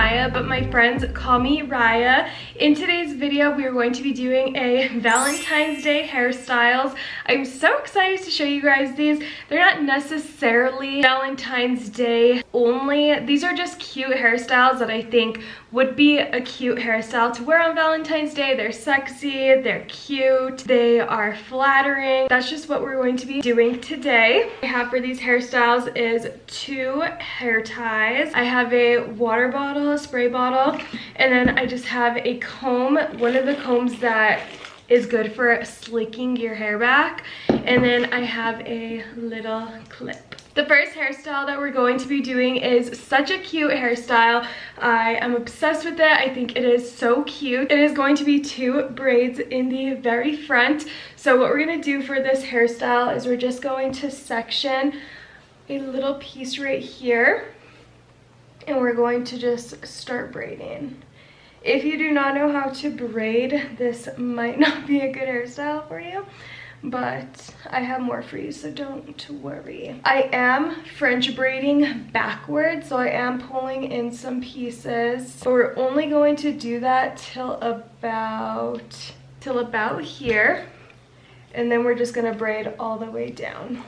Maya, but my friends call me Raya. In today's video, we are going to be doing a Valentine's Day hairstyles. I'm so excited to show you guys these. They're not necessarily Valentine's Day only. These are just cute hairstyles that I think would be a cute hairstyle to wear on Valentine's Day. They're sexy, they're cute, they are flattering. That's just what we're going to be doing today. I have for these hairstyles is 2 hair ties. I have a water bottle, a spray bottle, and then I just have a comb, one of the combs that is good for slicking your hair back, and then I have a little clip. The first hairstyle that we're going to be doing is such a cute hairstyle. I am obsessed with it. I think it is so cute. It is going to be 2 braids in the very front. So what we're gonna do for this hairstyle is we're just going to section a little piece right here, and we're going to just start braiding. If you do not know how to braid, this might not be a good hairstyle for you, but I have more for you, so don't worry. I am French braiding backwards, so I am pulling in some pieces, but we're only going to do that till about here, and then we're just gonna braid all the way down.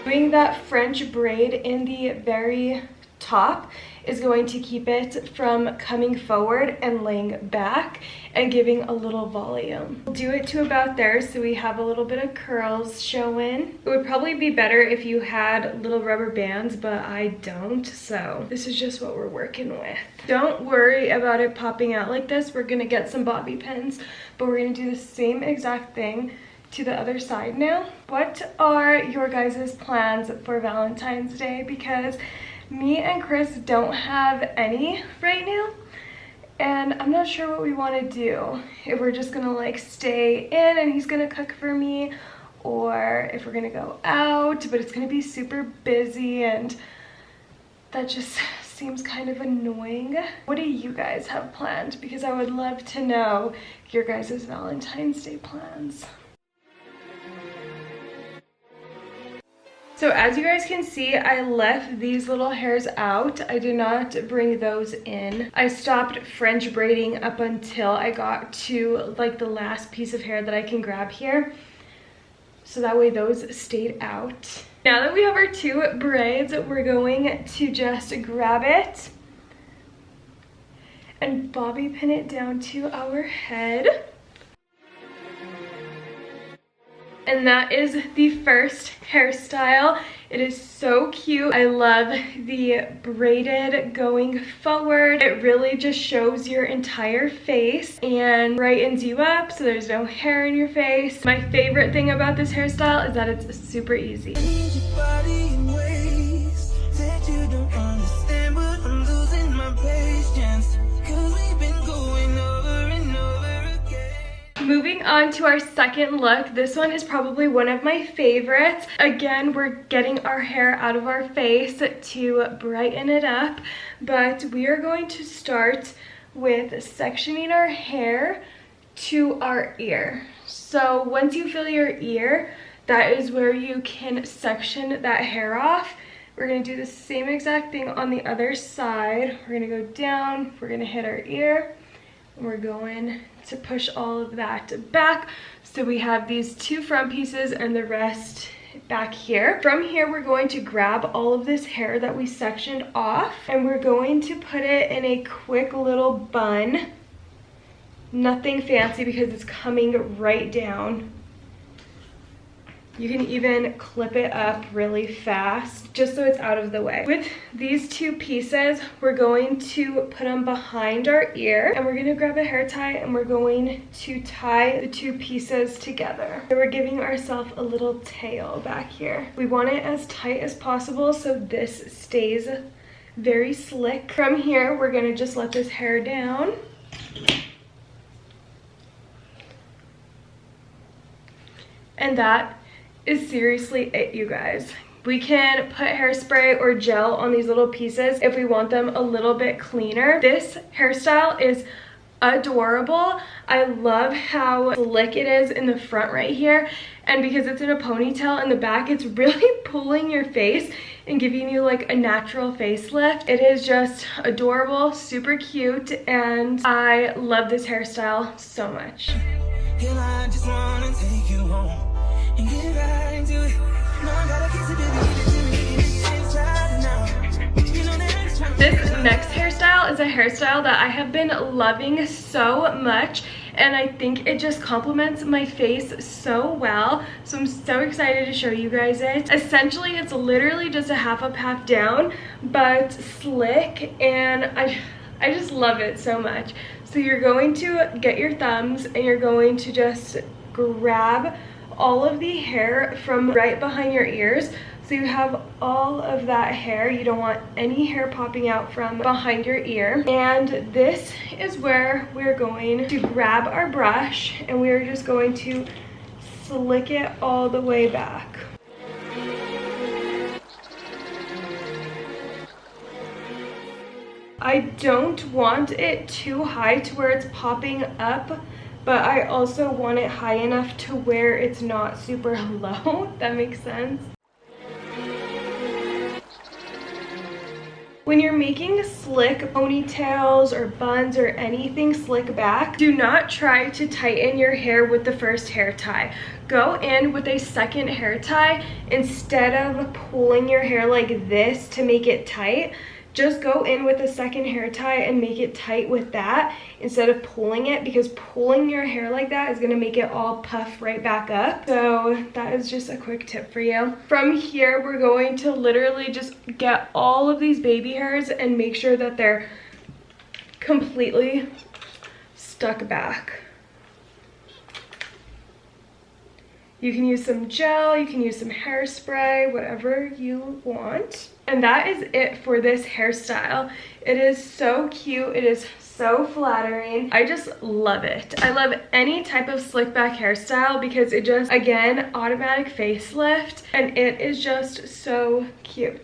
Doing that French braid in the very top is going to keep it from coming forward and laying back and giving a little volume. Do it to about there so we have a little bit of curls showing. It would probably be better if you had little rubber bands, but I don't, so this is just what we're working with. Don't worry about it popping out like this. We're gonna get some bobby pins, but we're gonna do the same exact thing to the other side now. What are your guys' plans for Valentine's Day? Because me and Chris don't have any right now, and I'm not sure what we want to do. If we're just gonna like stay in and he's gonna cook for me, or if we're gonna go out, but it's gonna be super busy and that just seems kind of annoying. What do you guys have planned? Because I would love to know your guys' Valentine's Day plans. So as you guys can see, I left these little hairs out. I did not bring those in. I stopped French braiding up until I got to like the last piece of hair that I can grab here. So that way those stayed out. Now that we have our 2 braids, we're going to just grab it and bobby pin it down to our head. And that is the first hairstyle. It is so cute. I love the braided going forward. It really just shows your entire face and brightens you up so there's no hair in your face. My favorite thing about this hairstyle is that it's super easy. Moving on to our second look, this one is probably one of my favorites. Again, we're getting our hair out of our face to brighten it up, but we are going to start with sectioning our hair to our ear. So once you feel your ear, that is where you can section that hair off. We're gonna do the same exact thing on the other side. We're gonna go down, we're gonna hit our ear, and we're going to push all of that back. So we have these 2 front pieces and the rest back here. From here, we're going to grab all of this hair that we sectioned off, and we're going to put it in a quick little bun. Nothing fancy because it's coming right down. You can even clip it up really fast just so it's out of the way. With these 2 pieces, we're going to put them behind our ear, and we're going to grab a hair tie and we're going to tie the 2 pieces together. So we're giving ourselves a little tail back here. We want it as tight as possible so this stays very slick. From here, we're going to just let this hair down. And that is seriously it, you guys. We can put hairspray or gel on these little pieces if we want them a little bit cleaner. This hairstyle is adorable. I love how slick it is in the front right here, and because it's in a ponytail in the back, it's really pulling your face and giving you like a natural facelift. It is just adorable, super cute, and I love this hairstyle so much. I just wanna take you home and get right into it. No, I gotta kiss it, baby. This next hairstyle is a hairstyle that I have been loving so much, and I think it just complements my face so well, so I'm so excited to show you guys it. Essentially, it's literally just a half up, half down, but slick, and I just love it so much. So you're going to get your thumbs and you're going to just grab all of the hair from right behind your ears. So you have all of that hair. You don't want any hair popping out from behind your ear. And this is where we're going to grab our brush and we're just going to slick it all the way back. I don't want it too high to where it's popping up, but I also want it high enough to where it's not super low, if that makes sense. When you're making slick ponytails or buns or anything slick back, do not try to tighten your hair with the first hair tie. Go in with a second hair tie instead of pulling your hair like this to make it tight. Just go in with a second hair tie and make it tight with that instead of pulling it, because pulling your hair like that is going to make it all puff right back up. So that is just a quick tip for you. From here, we're going to literally just get all of these baby hairs and make sure that they're completely stuck back. You can use some gel, you can use some hairspray, whatever you want. And that is it for this hairstyle. It is so cute, it is so flattering. I just love it. I love any type of slick back hairstyle because it just, again, automatic facelift, and it is just so cute.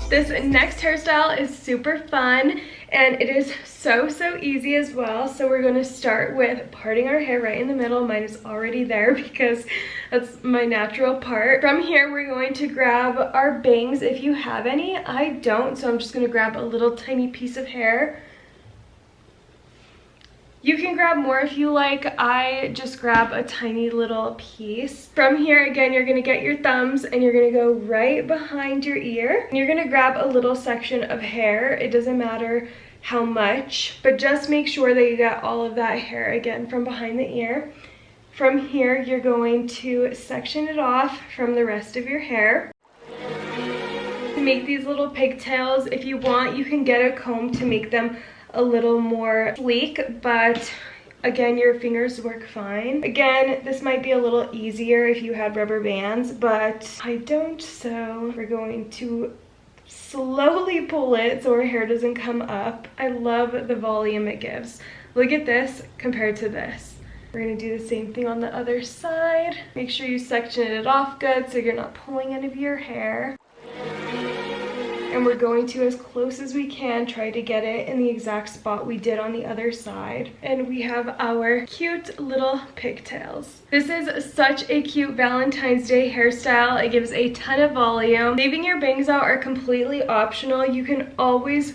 This next hairstyle is super fun and it is so easy as well. So we're going to start with parting our hair right in the middle. Mine is already there because that's my natural part. From here, we're going to grab our bangs if you have any. I don't, so I'm just going to grab a little tiny piece of hair. You can grab more if you like. I just grab a tiny little piece. From here, again, you're gonna get your thumbs and you're gonna go right behind your ear. And you're gonna grab a little section of hair. It doesn't matter how much, but just make sure that you get all of that hair, again, from behind the ear. From here, you're going to section it off from the rest of your hair. To make these little pigtails, if you want, you can get a comb to make them a little more sleek, but again, your fingers work fine. Again, this might be a little easier if you had rubber bands, but I don't, so we're going to slowly pull it so our hair doesn't come up. I love the volume it gives. Look at this compared to this. We're gonna do the same thing on the other side. Make sure you section it off good so you're not pulling any of your hair. And we're going to, as close as we can, try to get it in the exact spot we did on the other side. And we have our cute little pigtails. This is such a cute Valentine's Day hairstyle. It gives a ton of volume. Leaving your bangs out are completely optional. You can always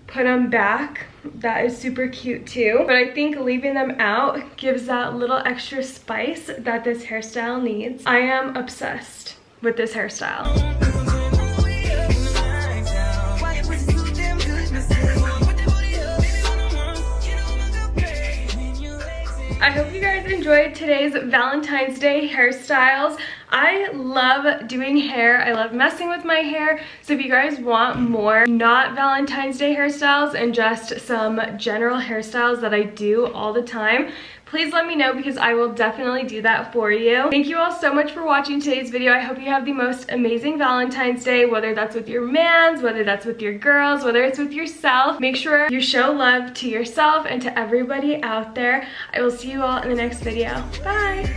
put them back. That is super cute too. But I think leaving them out gives that little extra spice that this hairstyle needs. I am obsessed with this hairstyle. I hope you guys enjoyed today's Valentine's Day hairstyles. I love doing hair. I love messing with my hair. So if you guys want more not Valentine's Day hairstyles and just some general hairstyles that I do all the time, please let me know because I will definitely do that for you. Thank you all so much for watching today's video. I hope you have the most amazing Valentine's Day, whether that's with your mans, whether that's with your girls, whether it's with yourself. Make sure you show love to yourself and to everybody out there. I will see you all in the next video. Bye!